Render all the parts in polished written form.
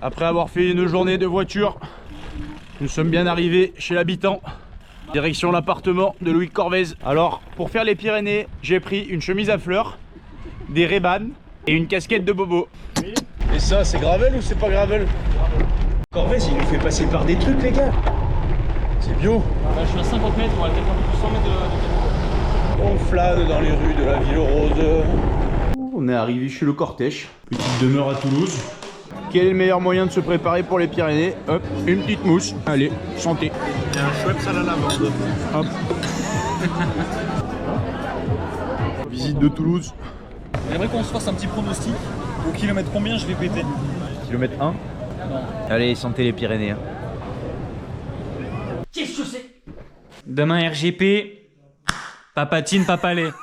Après avoir fait une journée de voiture, nous sommes bien arrivés chez l'habitant. Direction l'appartement de Louis Corvez. Alors, pour faire les Pyrénées, j'ai pris une chemise à fleurs, des Ray-Ban et une casquette de bobo. Et ça, c'est gravel ou c'est pas gravel? Corvez, il nous fait passer par des trucs, les gars. C'est bio. Là, je suis à 50 mètres, on va peut-être un peu plus 100 mètres de On flâne dans les rues de la ville rose. On est arrivé chez le cortège. Petite demeure à Toulouse. Quel est le meilleur moyen de se préparer pour les Pyrénées? Hop, une petite mousse. Allez, santé. Il y a un Schweppes à la lavande. Hop. Visite de Toulouse. J'aimerais qu'on se fasse un petit pronostic. Au kilomètre combien je vais péter? Kilomètre 1. Non. Allez, santé les Pyrénées. Hein. Qu'est-ce que c'est? Demain RGP, papatine, papalais.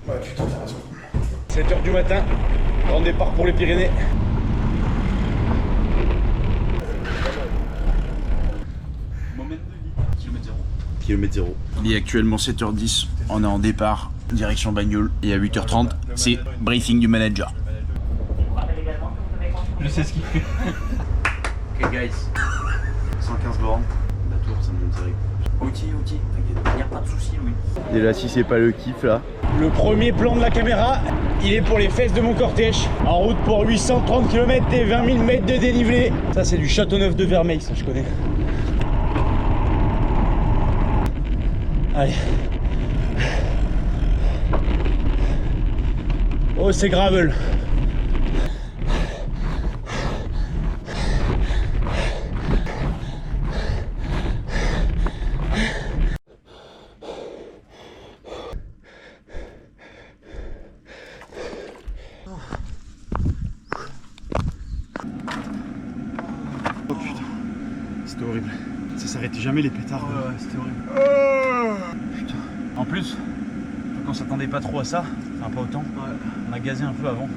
Ouais, putain, t'as raison. 7h du matin, grand départ pour les Pyrénées. Kilomètre 0. Il est actuellement 7h10, on est en départ, direction Bagnoles, et à 8h30, c'est briefing du manager. Je sais ce qu'il fait. Ok guys, 115 bornes, la tour ça monte direct. Ok, t'inquiète, il n'y a pas de soucis, Louis. Et là si c'est pas le kiff là. Le premier plan de la caméra, il est pour les fesses de mon cortège. En route pour 830 km et 20 000 mètres de dénivelé. Ça c'est du Châteauneuf de Vermeil, ça je connais. Allez. Oh c'est gravel. Oh putain, c'était horrible. Ça s'arrêtait jamais les pétards. Ouais, c'était horrible. Putain. En plus, quand on s'attendait pas trop à ça, enfin pas autant, on a gazé un peu avant.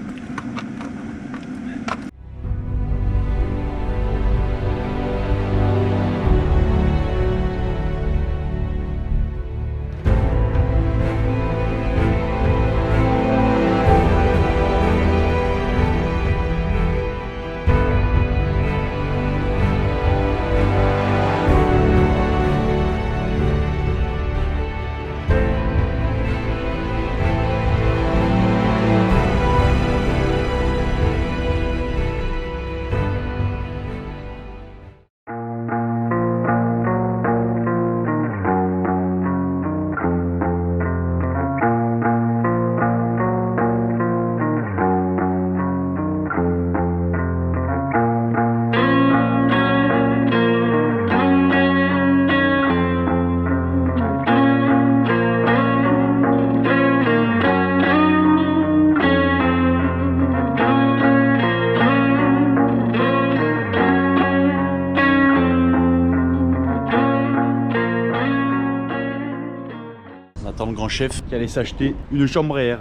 Le grand chef qui allait s'acheter une chambre à air.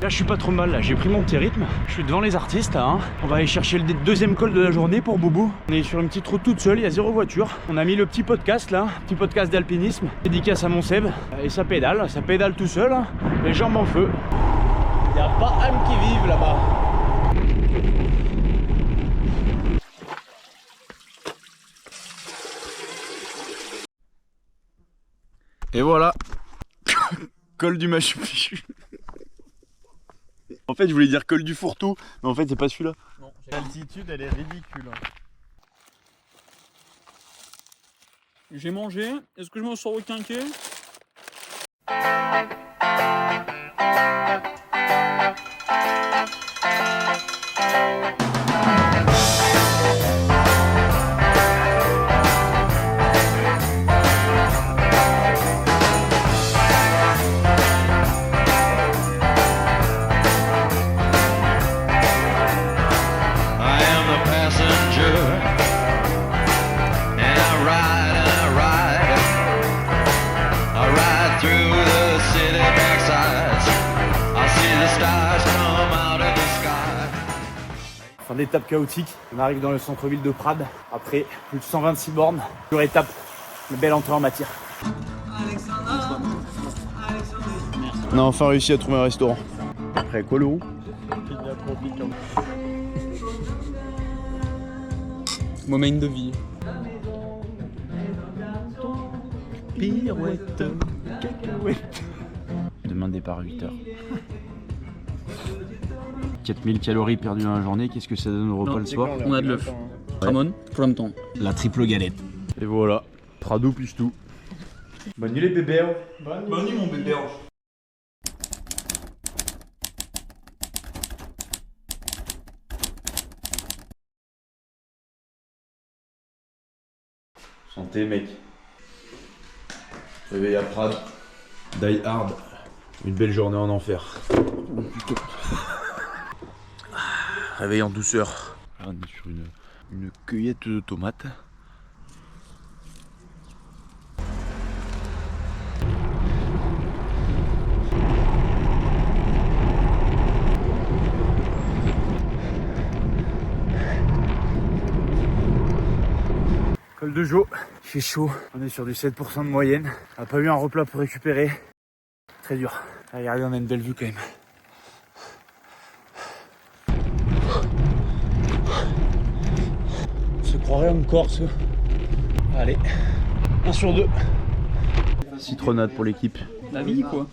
Là je suis pas trop mal, là j'ai pris mon petit rythme, je suis devant les artistes là, hein. On va aller chercher le deuxième col de la journée pour Boubou. On est sur une petite route toute seule, il y a 0 voiture. On a mis le petit podcast là, petit podcast d'alpinisme, dédicace à mon Seb. Et ça pédale tout seul, hein. Les jambes en feu. Il n'y a pas âme qui vive là-bas. Et voilà, col du Machu Picchu. En fait, je voulais dire col du Fourre-Tout, mais en fait, c'est pas celui-là. L'altitude, elle est ridicule. J'ai mangé. Est-ce que je m'en sors au quinquet? I ride through the city Fin d'étape chaotique. On arrive dans le centre-ville de Prades. Après plus de 126 bornes. Sur étape, une belle entrée en matière. On a enfin réussi à trouver un restaurant. Après quoi le roux? Moment de vie. Pirouette, cacahuète. Demain départ à 8h. 4000 calories perdues dans la journée, qu'est-ce que ça donne au repas le soir? On a de l'œuf. Ramon, flamton. La triple galette. Et voilà, Prado plus tout. Bonne nuit les bébés. Bonne nuit mon bébé. Santé mec. Réveil à Prades. Die hard. Une belle journée en enfer. Oh, putain. Réveil en douceur. Là, on est sur une cueillette de tomates. Col de Jo, il fait chaud, on est sur du 7% de moyenne. On n'a pas eu un replat pour récupérer. Très dur. Regardez, on a une belle vue quand même. On se croirait en Corse. Allez, 1 sur 2. Citronnade pour l'équipe. La vie quoi.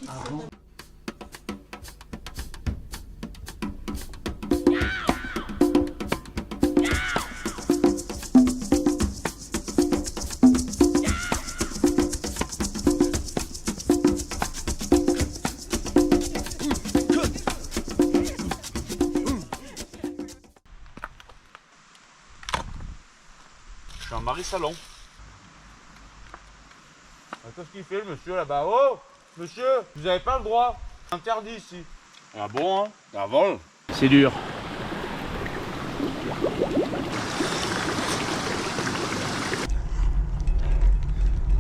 Je suis un mari salon. Qu'est-ce qu'il fait le monsieur là-bas? Oh monsieur, vous avez pas le droit. Interdit ici. Ah bon hein? Avant. C'est dur.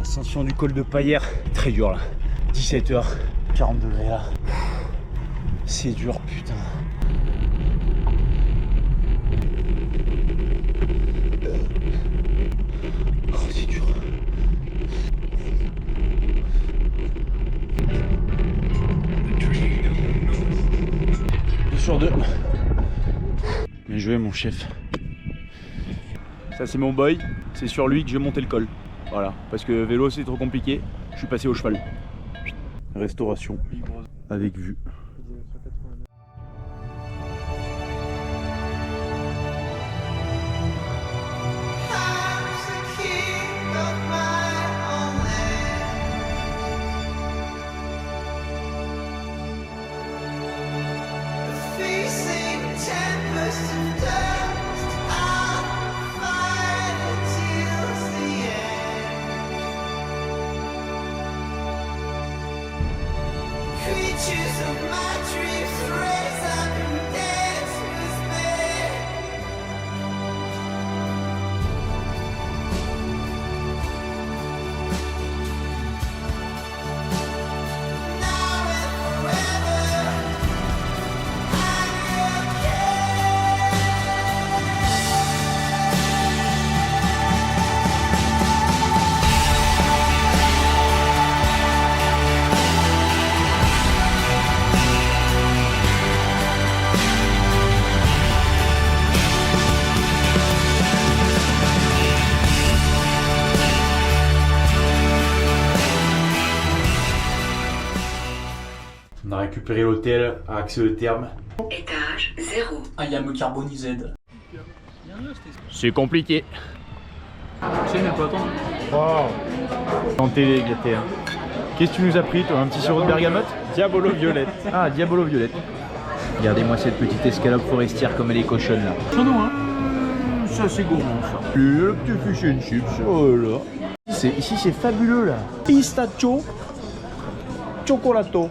Ascension du col de Paillère. Très dur là. 17h. 40 degrés là. C'est dur putain. C'est dur. 2 sur 2. Bien joué mon chef. Ça c'est mon boy. C'est sur lui que je vais monter le col. Voilà. Parce que vélo c'est trop compliqué. Je suis passé au cheval. Restauration. Avec vue. Creatures of my dreams raise up and dance with me. Now and forever, I'm On a récupéré l'hôtel à Accès le Terme. Étage 0. Ah, il y a me carbonisé. C'est compliqué. Tu sais, mais pas attendre. Wow. Santé gâté. Hein. Qu'est-ce que tu nous as pris toi? Un petit sirop de bergamote? Diabolo violette. Ah, Diabolo violette. Regardez-moi cette petite escalope forestière comme elle est cochonne là. Sur nous hein. Ça c'est gourmand ça. Le petit fish and chips, oh là. Ici c'est fabuleux là. Pistachio, chocolato.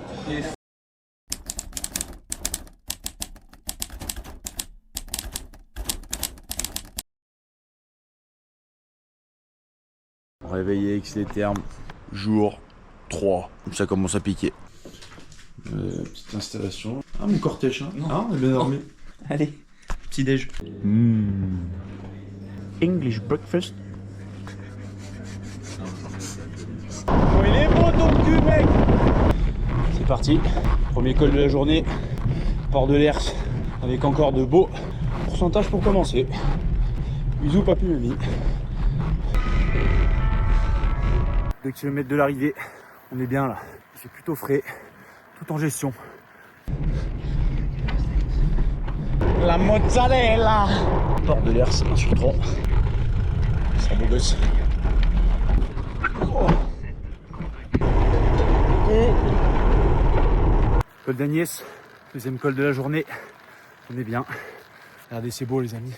Réveillé Aix les Termes, jour 3. Ça commence à piquer. Petite installation. Ah mon cortège hein. Non. Ah on est bien dormi. Allez. petit déj. English breakfast. Oh, il est beau ton cul, mec. C'est parti. Premier col de la journée. Port de l'Hers. Avec encore de beaux pourcentages pour commencer. Bisous, papy, mamie. 2 km de l'arrivée. On est bien là. C'est plutôt frais. Tout en gestion. La mozzarella. Port de l'Hers, 1 sur 3. C'est un beau gosse. Oh. Col d'Agnès, deuxième col de la journée. On est bien. Regardez, c'est beau les amis.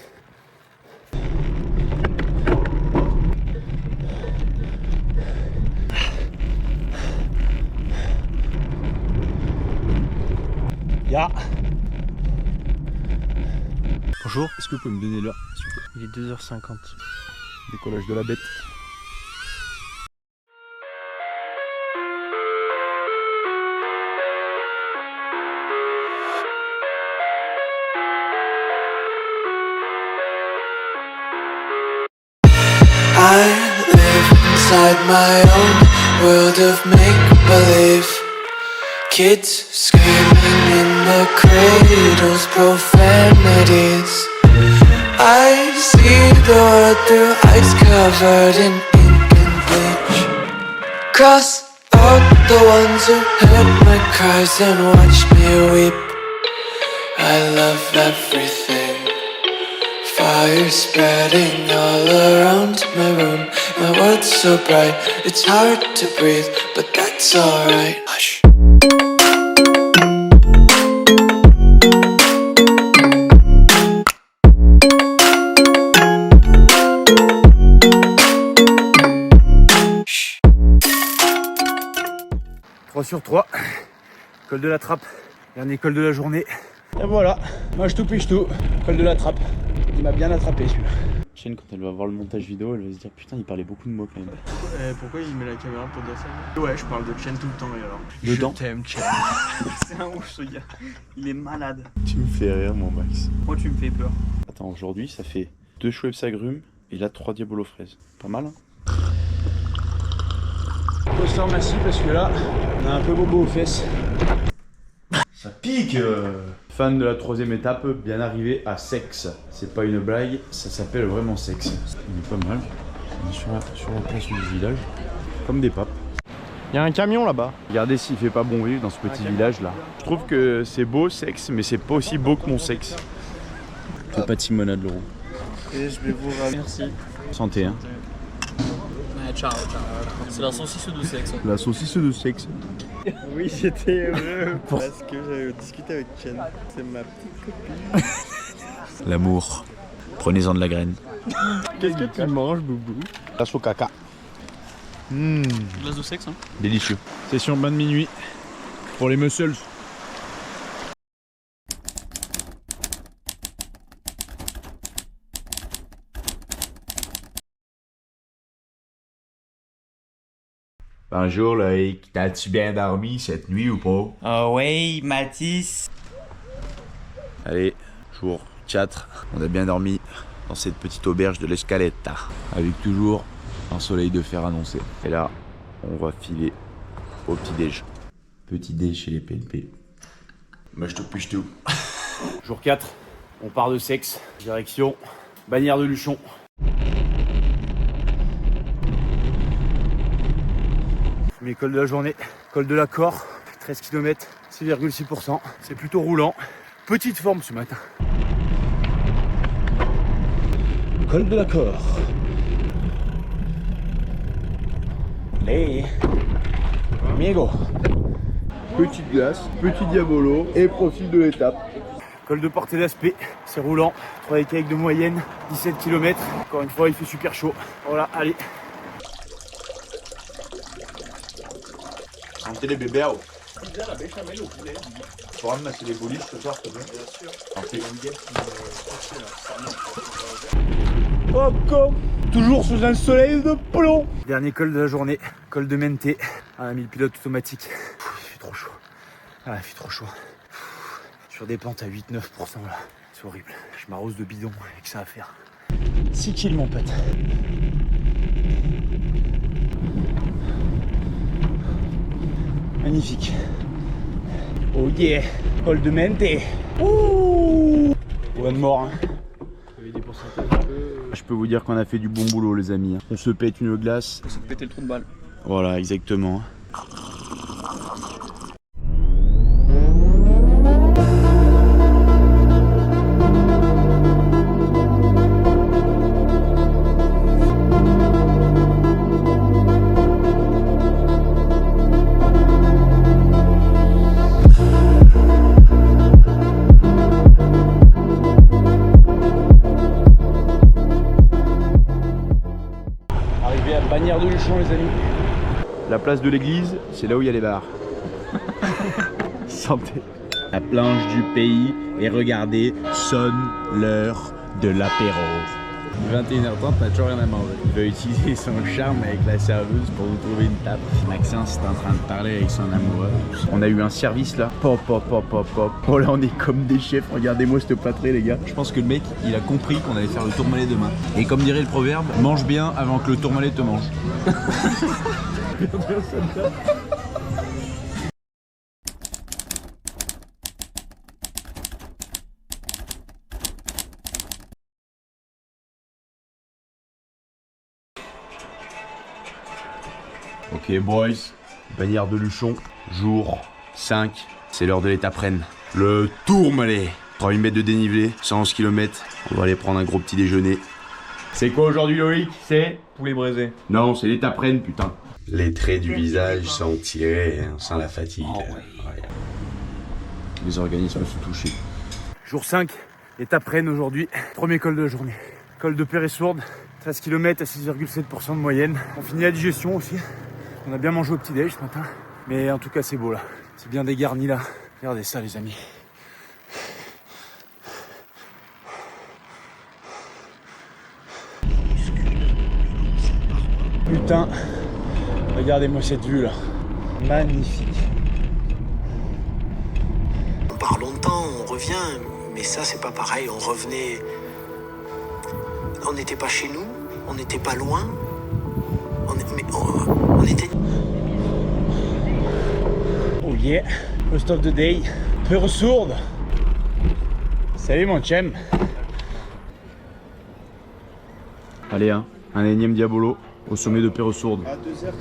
Ya. Bonjour, est-ce que vous pouvez me donner l'heure s'il vous plaît? Il est 2h50. Décollage de la bête. I live inside my own world of make-believe. Kids screaming in the cradles, profanities. I see the world through ice covered in ink and bleach. Cross out the ones who heard my cries and watched me weep. I love everything. Fire spreading all around my room. My world's so bright, it's hard to breathe, but that's alright. Hush. Sur 3, col de la Trappe, dernier col de la journée. Et voilà, moi je tout piche tout, col de la Trappe. Il m'a bien attrapé celui-là. Chaîne, quand elle va voir le montage vidéo, elle va se dire putain, il parlait beaucoup de mots quand même. Pourquoi il met la caméra pour dire ça? Ouais, je parle de Chen tout le temps et alors. Dedans. Je t'aime, Chen. C'est un ouf ce gars. Il est malade. Tu me fais rire, mon Max. Moi, tu me fais peur. Attends, aujourd'hui ça fait 2 Schweppes agrumes et là 3 Diabolo fraises. Pas mal hein? Poster massif parce que là, on a un peu bobo aux fesses. Ça pique Fan de la 3ème étape, bien arrivé à Sex. C'est pas une blague, ça s'appelle vraiment Sex. On est pas mal. On est sur la place du village. Comme des papes. Il y a un camion là-bas. Regardez s'il fait pas bon vivre dans ce petit village là. Je trouve que c'est beau Sex, mais c'est pas aussi beau que mon sexe. Fais pas de Simonade Leroux. Et je vais vous ramener. Merci. Santé hein. Ciao, ciao. C'est la saucisse de sexe. La saucisse de sexe. Oui, j'étais heureux parce que j'avais discuté avec Chen. C'est ma petite copine. L'amour. Prenez-en de la graine. Qu'est-ce que tu manges, Boubou? Glace au caca. Glace de sexe, hein. Délicieux. Session bain de minuit pour les muscles. Bonjour Loïc, t'as-tu bien dormi cette nuit ou pas? Oh ouais, Mathis. Allez, jour 4. On a bien dormi dans cette petite auberge de l'Escaletta. Avec toujours un soleil de fer annoncé. Et là, on va filer au petit-déj. Petit-déj chez les PNP. Moi je te touche tout. Jour 4, on part de Sex, direction Bagnères de Luchon. Premier col de la journée, col de la Cor, 13 km, 6,6%. C'est plutôt roulant. Petite forme ce matin. Col de la Cor. Hey, amigo. Petite glace, petit diabolo et profil de l'étape. Col de Portée d'Aspect, c'est roulant. 3 écailles de moyenne, 17 km. Encore une fois, il fait super chaud. Voilà, allez. Sentez les bébés. Pizza la béchamel au poulet. Tu pourras me mettre les boliches ce soir, s'il te plaît? Bien sûr. Encore, toujours sous un soleil de plomb. Dernier col de la journée, col de Menté. On a mis le pilote automatique. Il fait trop chaud. Ah, il fait trop chaud. Je sur des pentes à 8-9% là. C'est horrible. Je m'arrose de bidon avec ça à faire. 6 kills mon pote. Magnifique. Oh yeah. Col de mente. Ouh. One more. Hein. Je peux vous dire qu'on a fait du bon boulot les amis. On se pète une glace. On s'est pété le trou de balle. Voilà, exactement. Arrivé à Bagnères de Luchon les amis. La place de l'église, c'est là où il y a les bars. Santé. La planche du pays et regardez, sonne l'heure de l'apéro. 21h30, t'as toujours rien à manger. Il va utiliser son charme avec la serveuse pour vous trouver une table. Maxence est en train de parler avec son amoureux. On a eu un service là. Pop, pop, pop, pop, pop. Oh là, on est comme des chefs. Regardez-moi cette plâtrée, les gars. Je pense que le mec, il a compris qu'on allait faire le tourmalet demain. Et comme dirait le proverbe, mange bien avant que le tourmalet te mange. Ok boys, Bagnères de Luchon, jour 5, c'est l'heure de l'étape reine. Le Tourmalet. 3000 mètres de dénivelé, 111 km, on va aller prendre un gros petit déjeuner. C'est quoi aujourd'hui Loïc? C'est Poulet braisé. Non, c'est l'étape reine putain. Les traits du visage sont tirés hein, sans la fatigue. Ouais. Les organismes sont touchés. Jour 5, étape reine aujourd'hui, premier col de la journée. Col de Peyresourde, 13 km à 6,7% de moyenne. On finit la digestion aussi. On a bien mangé au petit-déj ce matin. Mais en tout cas c'est beau là. C'est bien dégarni là. Regardez ça les amis. Putain, regardez-moi cette vue là. Magnifique. On part longtemps, on revient, mais ça c'est pas pareil, on revenait... On n'était pas chez nous, on n'était pas loin, on était... Oh yeah, first of the day, Peyresourde. Salut mon chum. Allez hein, un énième diabolo au sommet de Peyresourde. À 2h.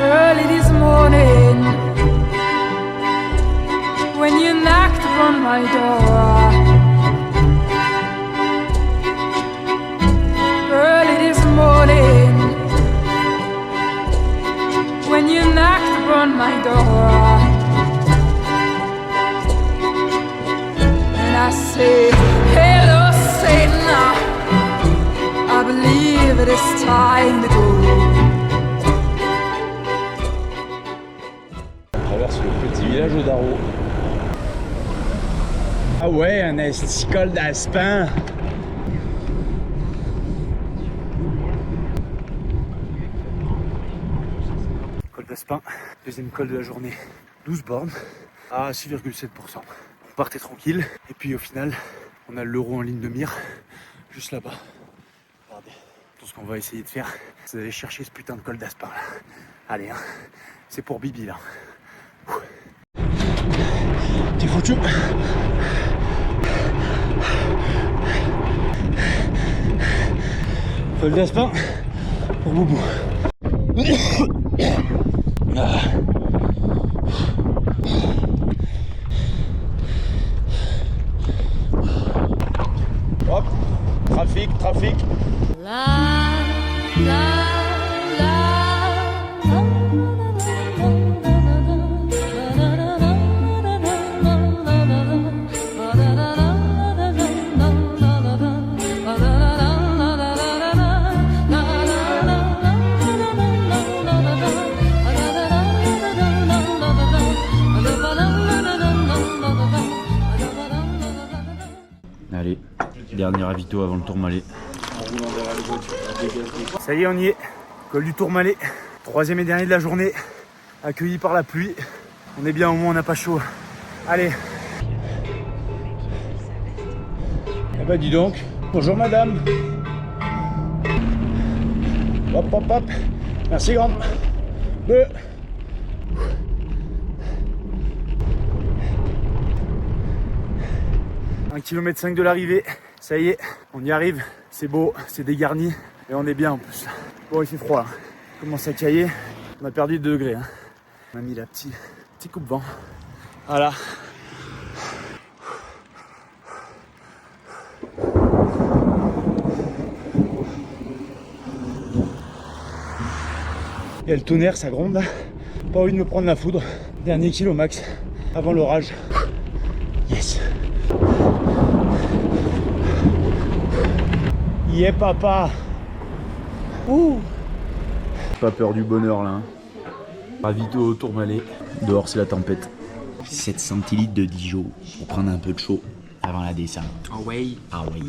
Early this morning, when you knocked upon my door. Early this morning, when you knocked upon my door. And I say, hello Satan, I believe it is time to go. Traverse le petit village de Darro. Ah ouais, un esti col d'Aspin. Col d'Aspin, deuxième col de la journée. 12 bornes à 6,7%. On partait tranquille et puis au final, on a l'euro en ligne de mire juste là-bas. Regardez, tout ce qu'on va essayer de faire, c'est d'aller chercher ce putain de col d'Aspin là. Allez, hein, c'est pour Bibi là. T'es foutu. Col d'Aspin pour Boubou. Ah. Hop, trafic. ravito avant le Tourmalet. Ça y est, on y est. Col du Tourmalet. 3e et dernier de la journée. Accueilli par la pluie. On est bien, au moins on n'a pas chaud. Allez. Eh bah dis donc. Bonjour madame. Hop hop hop. Merci grande. 1,5 km de l'arrivée, ça y est, on y arrive, c'est beau, c'est dégarni et on est bien en plus. Bon, il fait froid là, il commence à cailler, on a perdu 2 degrés. Hein. On a mis la petit coupe-vent. Voilà. Il y a le tonnerre, ça gronde là. Pas envie de me prendre la foudre. Dernier kilo max, avant l'orage. Yes. Yeah papa. Ouh. Pas peur du bonheur là. Hein. Ravito au Tourmalet. Dehors c'est la tempête. 7 centilitres de Dijon pour prendre un peu de chaud avant la descente. Ah ouais. Ah oui.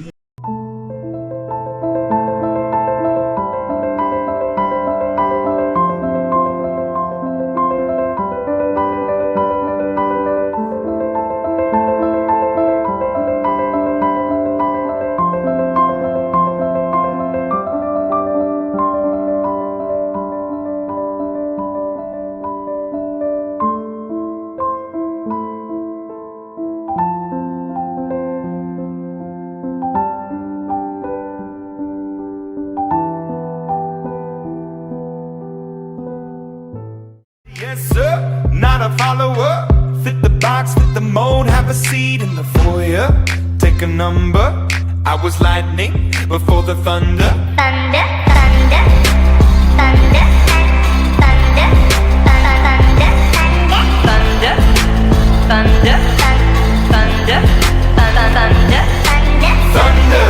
Yes, sir, not a follower. Fit the box, fit the mold, have a seat in the foyer. Take a number. I was lightning before the thunder. Thunder, thunder, thunder, thunder, thunder, thunder, thunder, thunder, thunder, thunder,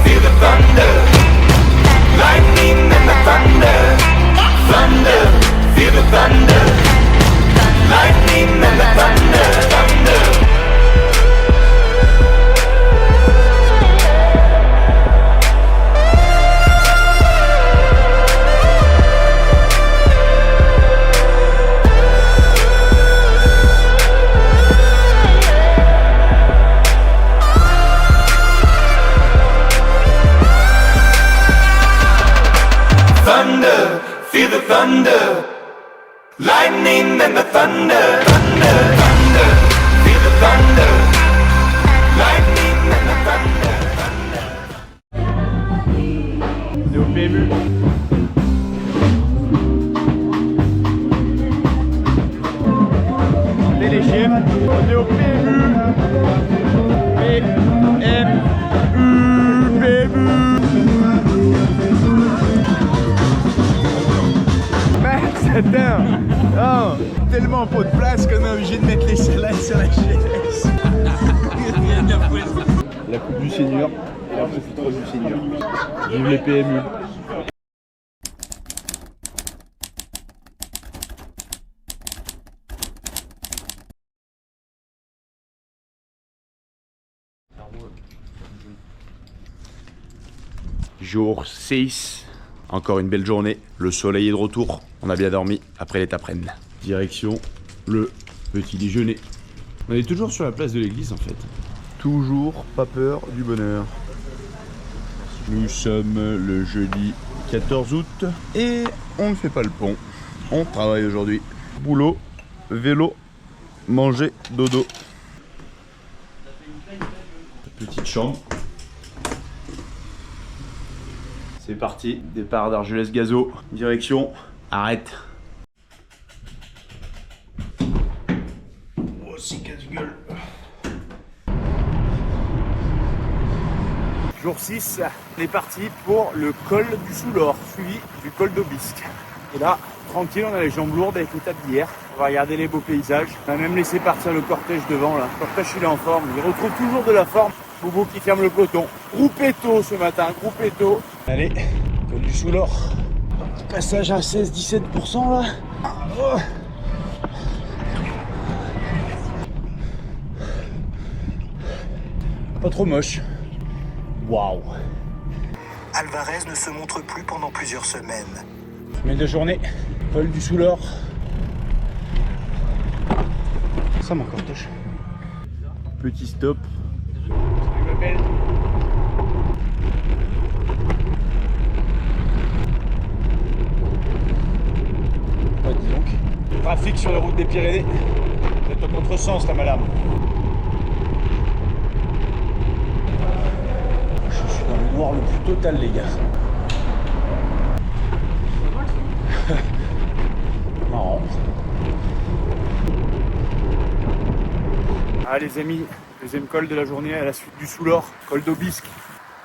feel the thunder. Lightning and the thunder. Thunder, feel the thunder. Lightning and the thunder, thunder. Thunder, feel the thunder. Lightning and the thunder, thunder, thunder. Feel the thunder. Lightning and the thunder, thunder. On est au PMU. Appelez les chefs. On est au PMU. PMU. Attends, oh, tellement pas de place qu'on est obligé de mettre les cylindres sur la chaise. La coupe du Seigneur, la petite rose du Seigneur. Vive les PMU. Jour 6. Encore une belle journée, le soleil est de retour, on a bien dormi après l'étape-reine. Direction le petit déjeuner. On est toujours sur la place de l'église en fait. Toujours pas peur du bonheur. Nous sommes le jeudi 14 août et on ne fait pas le pont. On travaille aujourd'hui. Boulot, vélo, manger, dodo. Petite chambre. C'est parti, départ d'Argelès-Gazeau, direction, arrête. Oh, c'est casse-gueule. Jour 6, on est parti pour le col du Soulor, suivi du col d'Aubisque. Et là, tranquille, on a les jambes lourdes avec l'étape d'hier. On va regarder les beaux paysages. On a même laissé partir le cortège devant là. Le cortège il est en forme, il retrouve toujours de la forme. Bobo qui ferme le peloton. Groupetto ce matin, Groupetto. Allez, col du Soulor. Passage à 16-17% là. Oh. Pas trop moche. Waouh. Alvarez ne se montre plus pendant plusieurs semaines. Semaine de journée, col du Soulor. Ça mon cortège. Petit stop. Salut ma belle. Oh, dis donc. Trafic sur les routes des Pyrénées. Vous êtes au contresens là madame. Je suis dans le noir le plus total les gars. Marrant. Ah les amis, deuxième col de la journée à la suite du Soulor, col d'Aubisque.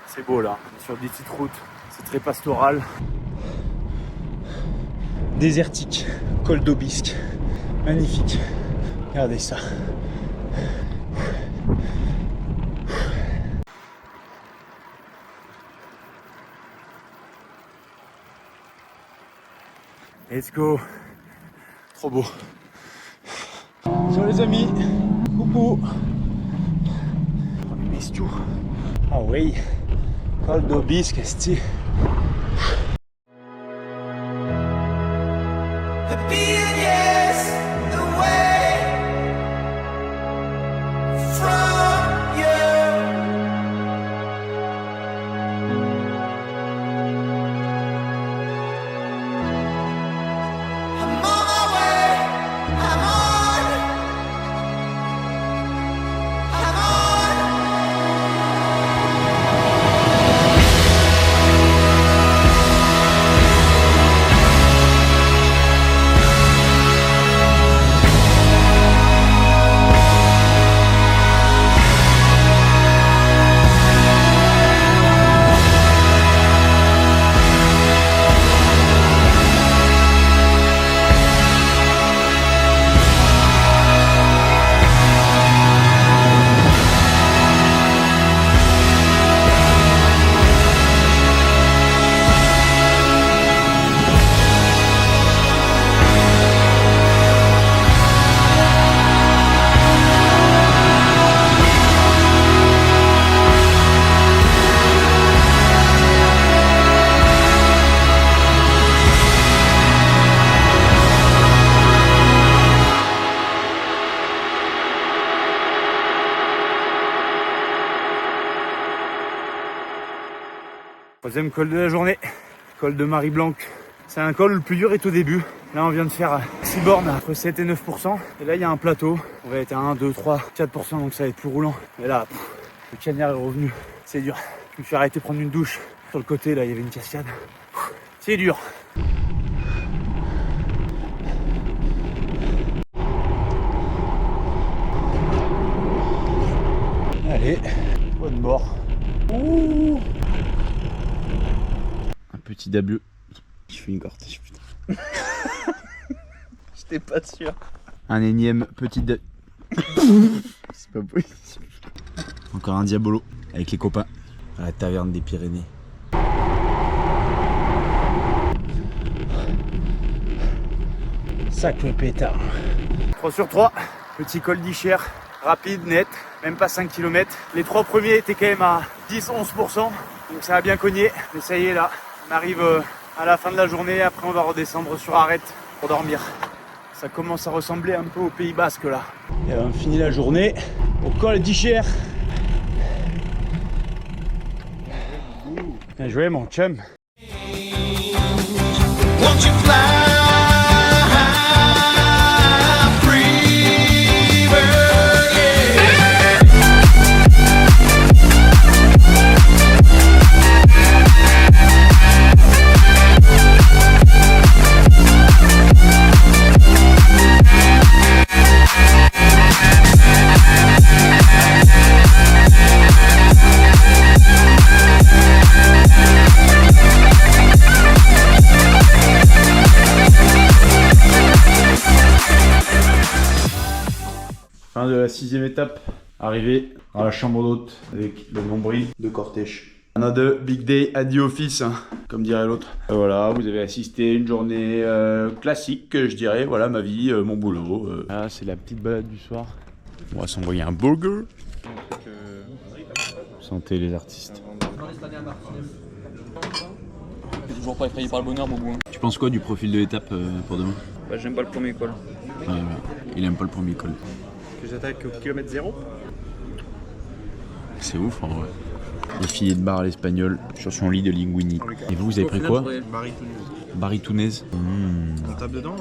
C'est beau là, sur des petites routes, c'est très pastoral. Désertique, col d'Aubisque, magnifique. Regardez ça. Let's go. Trop beau. Bonjour les amis. Coucou. On est bestiaux. Ah oui. Col d'Aubisque, esti. Troisième col de la journée, col de Marie-Blanque. C'est un col, le plus dur est au début. Là on vient de faire 6 bornes entre 7 et 9%. Et là il y a un plateau, on va être à 1, 2, 3, 4%, donc ça va être plus roulant. Et là, le cagnard est revenu, c'est dur. Je me suis arrêté prendre une douche. Sur le côté là il y avait une cascade. C'est dur. Allez, bonne mort. Ouh. Un petit dableu. Je fais une cortège, putain. J'étais pas sûr. Un énième petit c'est pas possible. Encore un diabolo avec les copains à la taverne des Pyrénées. Sacré pétard. 3 sur 3, petit col d'Ichère, rapide, net, même pas 5 km. Les 3 premiers étaient quand même à 10-11%, donc ça a bien cogné. Mais ça y est là, on arrive à la fin de la journée, après on va redescendre sur arête pour dormir. Ça commence à ressembler un peu au Pays Basque là. Et on finit la journée au col d'Ichère. Bien joué mon chum. Fin de la 6e étape, arrivé à la chambre d'hôte avec le nombril de cortège. Another big day at the office, hein, comme dirait l'autre. Voilà, vous avez assisté à une journée classique, je dirais. Voilà ma vie, mon boulot. Là, c'est la petite balade du soir. On va s'envoyer un burger. Santé les artistes. J'ai toujours pas effrayé par le bonheur, Bobo. Tu penses quoi du profil de l'étape pour demain? Bah, j'aime pas le premier col. Ouais, il aime pas le premier col. Que j'attaque au kilomètre 0. C'est ouf en vrai. Les filets de bar à l'espagnol sur son lit de linguini. Et vous avez pris quoi? Baritounez. On tape dedans,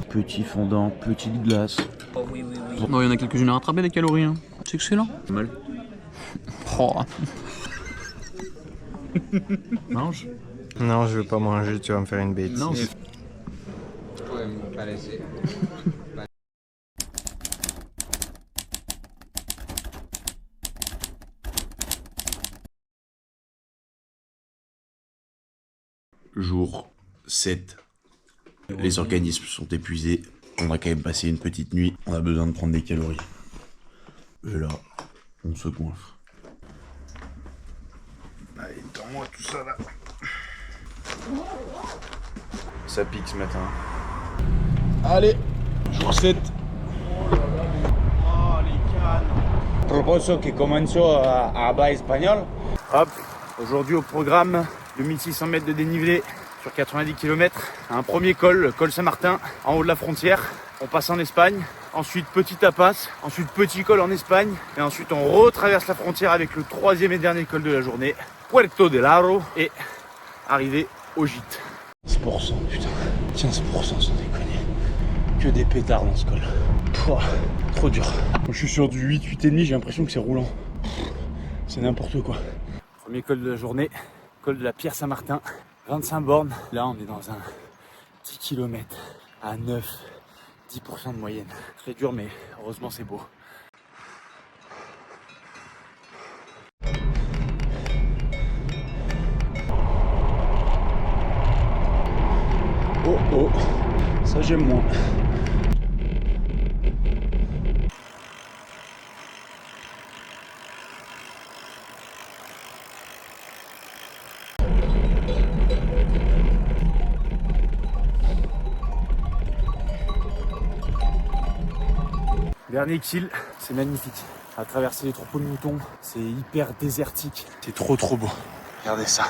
Petit fondant, petite glace. Oh oui. Bon, il y en a quelques-unes à rattraper des calories, hein. C'est excellent. Mal. Oh. Mange. Non, je veux pas manger, tu vas me faire une bêtise. Non, Jour 7. Les organismes sont épuisés. On a quand même passé une petite nuit. On a besoin de prendre des calories. Et là, on se coince. Allez, tends-moi tout ça là. Ça pique ce matin. Allez, jour 7. Oh les cannes. Proposo que comenzo a hablar espagnol. Hop, aujourd'hui au programme 2600 mètres de dénivelé sur 90 km. Un premier col, le col Saint-Martin, en haut de la frontière. On passe en Espagne, ensuite petit tapas, ensuite petit col en Espagne, et ensuite on retraverse la frontière avec le troisième et dernier col de la journée, Puerto del Aro, et arrivé au gîte. 10%, putain, 15% sans déconner. Que des pétards dans ce col. Pouah, trop dur. Moi, je suis sur du 8,5, j'ai l'impression que c'est roulant. C'est n'importe quoi. Premier col de la journée, col de la Pierre Saint-Martin, 25 bornes. Là on est dans un 10 km à 9-10% de moyenne. Très dur mais heureusement c'est beau. Oh, ça j'aime moins. Dernier kill, c'est magnifique. À traverser les troupeaux de moutons, c'est hyper désertique. C'est trop beau. Regardez ça.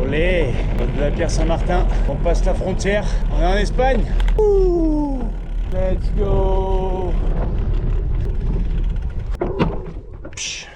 Olé, de la Pierre Saint-Martin, on passe la frontière, on est en Espagne. Ouh, let's go. Psh.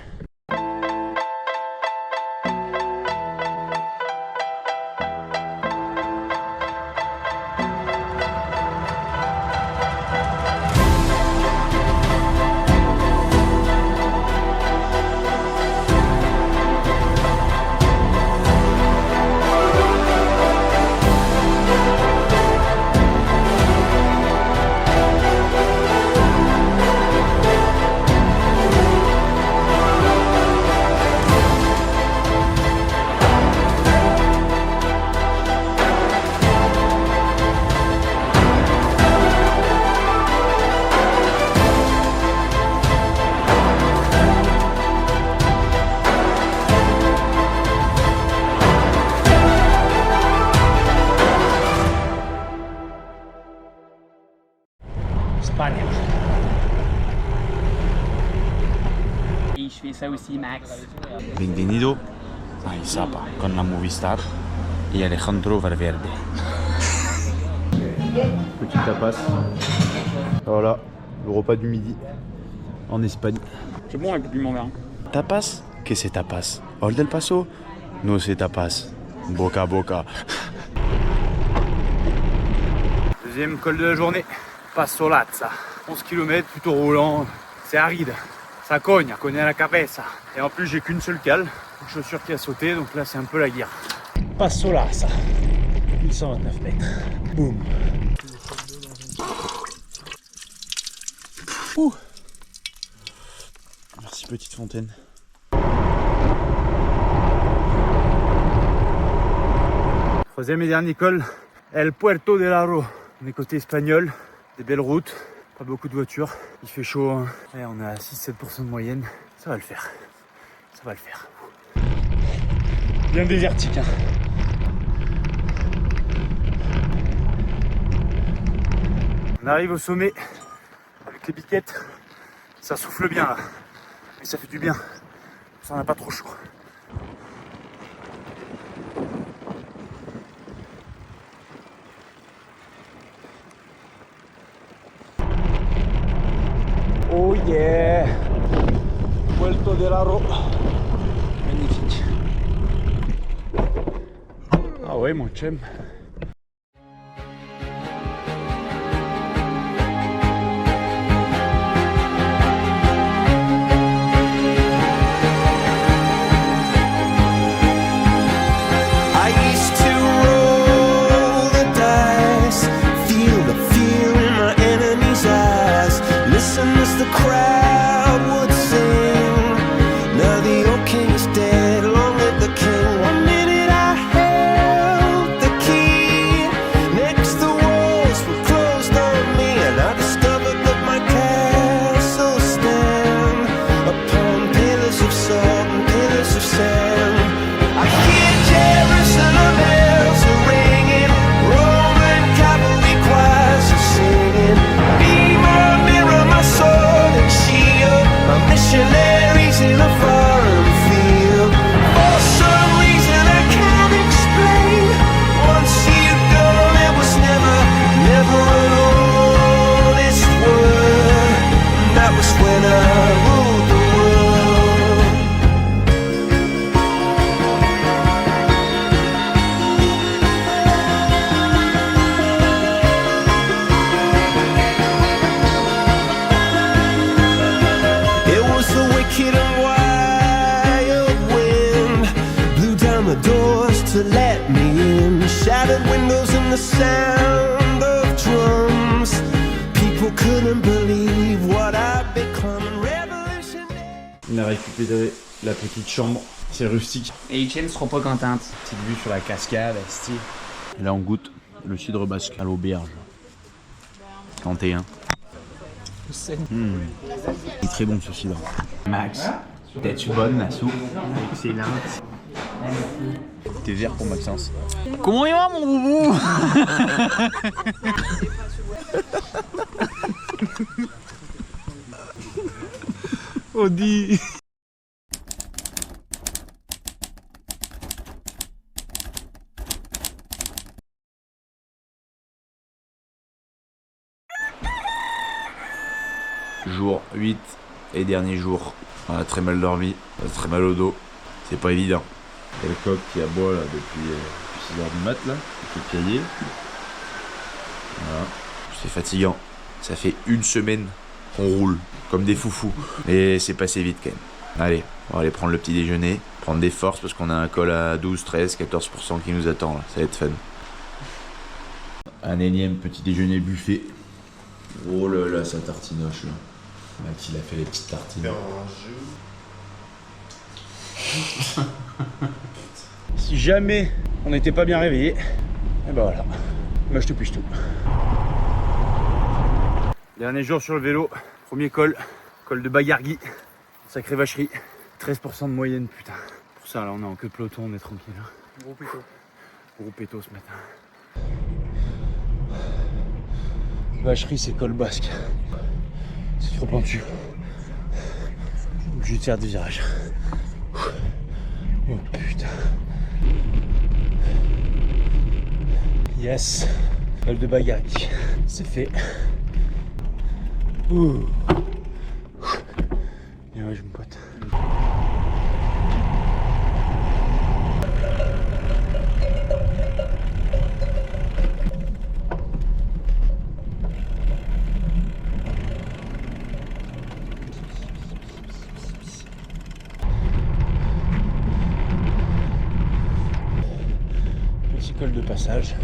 Espagne. Et je fais ça aussi, Max. Bienvenido a Izapa con la Movistar y Alejandro Valverde. Petit tapas. Voilà, le repas du midi en Espagne. C'est bon avec le piment vert. Tapas? Que c'est tapas? Hol del Paso? No c'est tapas. Boca a boca. Deuxième col de la journée, Passolazza. 11 km, plutôt roulant, c'est aride. Ça cogne à la cabeza. Et en plus j'ai qu'une seule cale, une chaussure qui a sauté, donc là c'est un peu la guerre. Passolazza, 1129 mètres. Boum. Ouh. Merci petite fontaine. Troisième et dernier col, El Puerto del Aro. On est côté espagnol, des belles routes, pas beaucoup de voitures, il fait chaud, hein. Ouais, on est à 6-7% de moyenne, ça va le faire, ça va le faire. Bien désertique, hein. On arrive au sommet avec les biquettes, Ça souffle bien là. Et ça fait du bien. Ça n'a pas trop chaud. Oh yeah! Puerto del Aro. Magnifique. Ah ouais, mon chum. I used to roll the dice, feel the fear in my enemy's eyes, listen as the crowd would sing. Now the old king is dead, long live the king. 1 minute I held the key, next the walls were closed on me, and I discovered that my castle stand upon pillars of salt and pillars of sand. I hear Jerusalem bells are ringing, Roman cavalry choirs are singing. Be my mirror, my sword and shield, my missionaries in a foreign field. For some reason I can't explain, once you've gone it was never, never an honest word. And that was when I ruled the world. It was the wicked and wild wind, blew down the doors to let me in, shattered windows and the sound of drums. People couldn't believe what I'd become. Revolutionary. On a récupéré la petite chambre. C'est rustique. Et Etienne sera pas contente. Petite vue sur la cascade, style. Et là, on goûte le cidre basque à l'auberge. 31. Il est très bon ce cidre. Max, t'es-tu bonne la soupe? Excellente. T'es vert pour Maxence. Comment il va mon boubou? Audi. Jour 8 et dernier jour. On a très mal dormi, on a très mal au dos. C'est pas évident. Il y a le coq qui aboie là depuis 6h du mat là, qui est piaillé. Voilà. C'est fatigant. Ça fait une semaine qu'on roule comme des foufous. Et c'est passé vite quand même. Allez, on va aller prendre le petit déjeuner, prendre des forces parce qu'on a un col à 12, 13, 14% qui nous attend là. Ça va être fun. Un énième petit déjeuner buffet. Oh là là, ça tartinoche là. Max il a fait les petites tartines. Si jamais on n'était pas bien réveillé, et ben voilà, moi je te piche tout. Dernier jour sur le vélo, premier col de Bagargui, sacrée vacherie, 13% de moyenne putain. Pour ça là on est en queue de peloton, on est tranquille. Hein. Gros péto ce matin. Vacherie c'est col basque. C'est trop pentu. Obligé de faire des virages. Oh putain. Yes. Col de Bagargui. C'est fait. Ouh. Et ouais je me pote. Col de passage.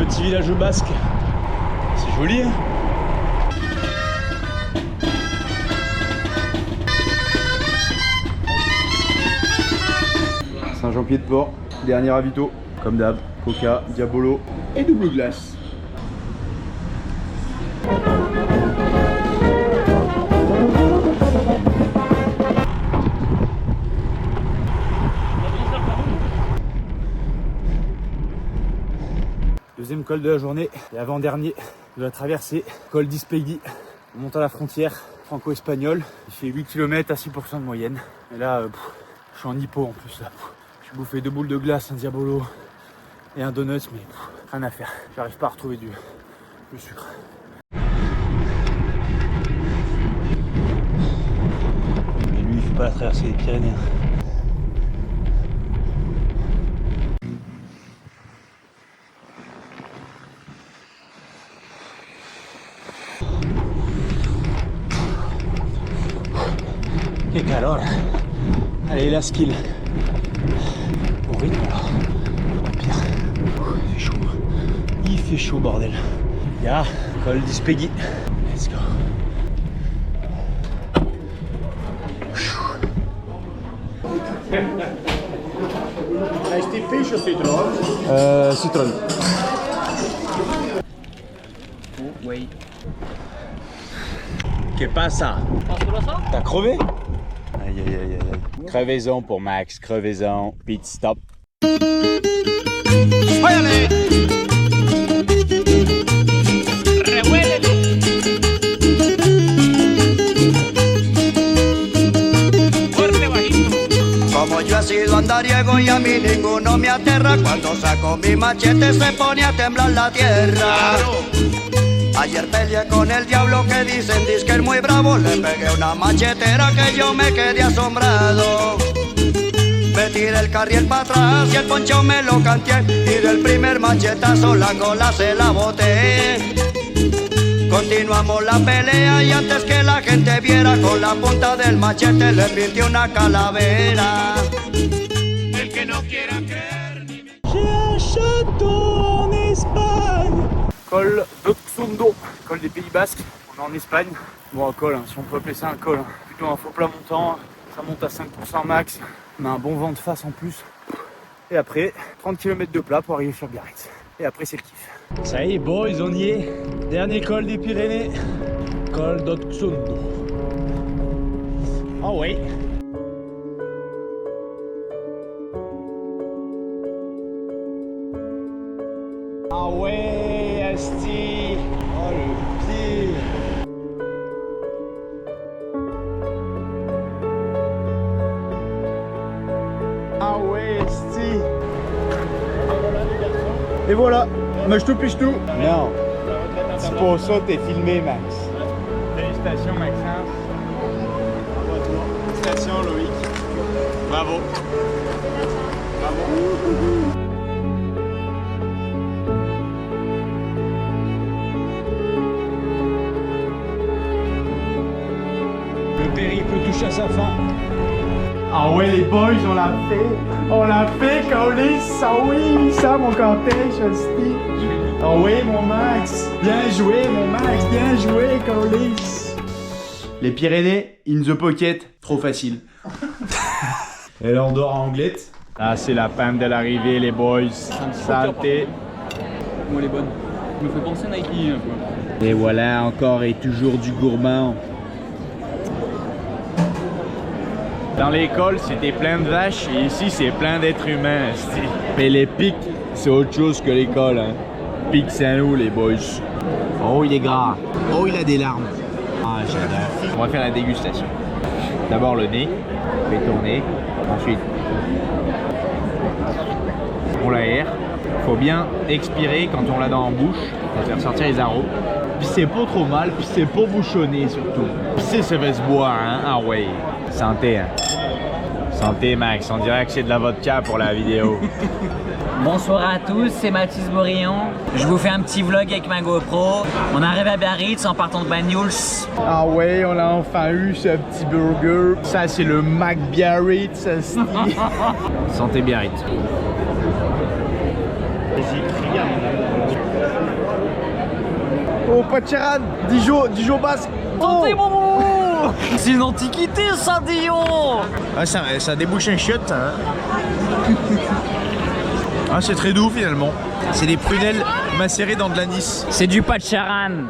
petit village basque. C'est joli, hein. Saint-Jean-Pied-de-Port, dernier ravito, comme d'hab, Coca, Diabolo et double glace. Deuxième col de la journée et avant-dernier de la traversée, col d'Ispegui. On monte à la frontière franco-espagnole, il fait 8 km à 6% de moyenne. Et là, je suis en hypo en plus là. J'ai bouffé 2 boules de glace, un Diabolo et un donut, mais rien à faire. J'arrive pas à retrouver du sucre. Mais lui, il fait pas la traversée des Pyrénées. Qué calor. Allez, la skill. Au rythme là. Pire. Il fait chaud. Il fait chaud, bordel. Ya, col d'Ispegui. Let's go. Iced fish ou citron? Citron. Oh, oui. Que pasa? T'as crevé? Aïe aïe aïe aïe. Crevaison pour Max, crevaison, pit stop. Como yo he sido andariego y a mí ninguno me aterra, cuando saco mi machete se pone a temblar la tierra. Ayer peleé con el diablo que dicen que es muy bravo, le pegué una machetera que yo me quedé asombrado. Me tiré el carriel para atrás y el poncho me lo canté, y del primer machetazo la cola se la boté. Continuamos la pelea y antes que la gente viera, con la punta del machete le pinté una calavera. El que no quiera creer ni me... J'ai un château en Espagne. Col d'Oxondo, col des Pays Basques. On est en Espagne. Bon, un col, hein, si on peut appeler ça un col. Hein. Plutôt un faux plat montant. Ça monte à 5% max. On a un bon vent de face en plus. Et après, 30 km de plat pour arriver sur Biarritz. Et après, c'est le kiff. Ça y est, boys, on y est. Dernier col des Pyrénées. Col d'Oxondo. Ah oui. Ah ouais, Asti. Oh le pied. Ah ouais, Asti. Et voilà, mais je te piche tout. Non, c'est pour ça que t'es filmé, Max. Félicitations, Maxence. Félicitations, Loïc. Bravo. Bravo. Le périple touche à sa fin. Ah ouais les boys, on l'a fait, Kaulis, ah oui, ça mon cortège, hostie. Ah oui mon Max, bien joué mon Max, bien joué Kaulis. Les Pyrénées, in the pocket, trop facile. Et là on dort en anglette. Ah c'est la pente de l'arrivée les boys, santé. Moi les bonnes. Ça me fait penser à Nike un peu. Et voilà encore et toujours du gourmand. Dans l'école, c'était plein de vaches et ici, c'est plein d'êtres humains. Mais les pics, c'est autre chose que l'école. Hein. Pics, c'est à nous, les boys. Oh, il est gras. Oh, il a des larmes. Ah, j'adore. On va faire la dégustation. D'abord le nez, on fait tourner. Ensuite, on l'aère. Faut bien expirer quand on l'a dans la bouche pour faire sortir les arômes. Puis c'est pas trop mal, puis c'est pas bouchonné surtout. Puis ça va se boire, hein. Ah ouais. Santé, hein. Santé, Max. On dirait que c'est de la vodka pour la vidéo. Bonsoir à tous, c'est Mathis Bourillon. Je vous fais un petit vlog avec ma GoPro. On arrive à Biarritz en partant de Banyuls. Ah ouais, on a enfin eu ce petit burger. Ça, c'est le Mac Biarritz, ça se dit. Santé Biarritz. J'ai pris à mon amour. Oh, Patcheran, Dijon basque. Tentez mon C'est une antiquité ça, Dijon. Ah, ça débouche un chiotte, hein. Ah, c'est très doux finalement. C'est des prunelles macérées dans de l'anis. C'est du Patcheran.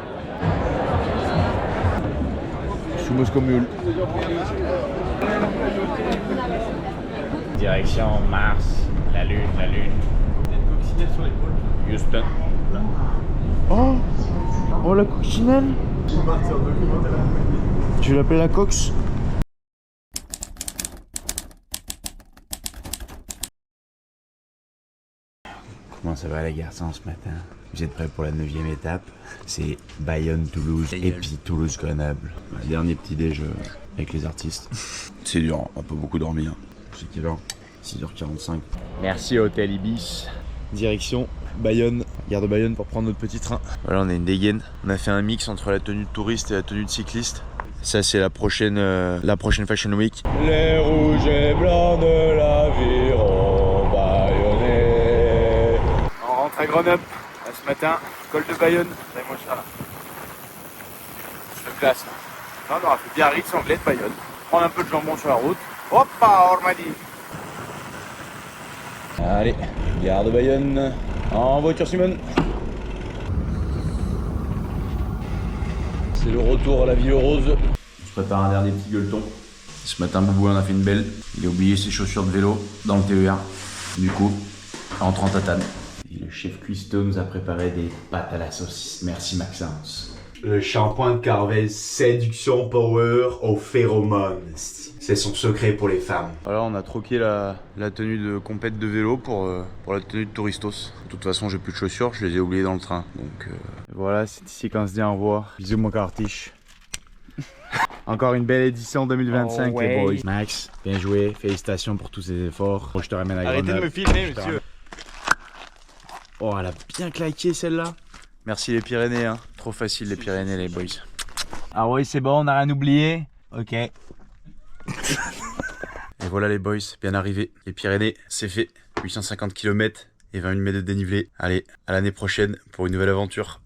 Chumos comme mule. Direction Mars, la Lune. Coccinelle sur l'épaule. Houston. Oh, la coccinelle. Tu l'appelles la cox? Comment ça va les garçons ce matin? Vous êtes prêts pour la 9e étape? C'est Bayonne-Toulouse et puis Toulouse-Grenoble. Dernier petit déj avec les artistes. C'est dur, on a pas beaucoup dormi. C'est quelle heure? 6h45. Merci à Hôtel Ibis. Direction Bayonne, gare de Bayonne pour prendre notre petit train. Voilà, on a une dégaine. On a fait un mix entre la tenue de touriste et la tenue de cycliste. Ça, c'est la prochaine Fashion Week. Les rouges et blancs de l'aviron bayonnais. On rentre à Grenoble. Là, ce matin, col de Bayonne. Regardez-moi ça là. Je fais place. Là, on aura fait Biarritz, Anglais de Bayonne. Prendre un peu de jambon sur la route. Hoppa, Ormadi. Allez, gare de Bayonne. En voiture, Simone. C'est le retour à la vie heureuse. On se prépare un dernier petit gueuleton. Ce matin, Boubou en a fait une belle. Il a oublié ses chaussures de vélo dans le TER. Du coup, rentre en tatane. Et le chef cuistot nous a préparé des pâtes à la saucisse. Merci Maxence. Le shampoing de Carvel, séduction power aux phéromones. C'est son secret pour les femmes. Voilà, on a troqué la tenue de compète de vélo pour la tenue de touristos. De toute façon, j'ai plus de chaussures, je les ai oubliées dans le train. Donc voilà, c'est ici qu'on se dit au revoir. Bisous mon cartiche. Encore une belle édition 2025 les boys. Max, bien joué, félicitations pour tous ces efforts. Je te ramène à Grenoble. Arrêtez de me filmer, monsieur. Oh, elle a bien claqué celle-là. Merci les Pyrénées, hein. Trop facile les Pyrénées les boys. Ah oui, c'est bon, on n'a rien oublié. Ok. Et voilà les boys, bien arrivé. Les Pyrénées, c'est fait. 850 km et 21 mètres de dénivelé. Allez, à l'année prochaine pour une nouvelle aventure.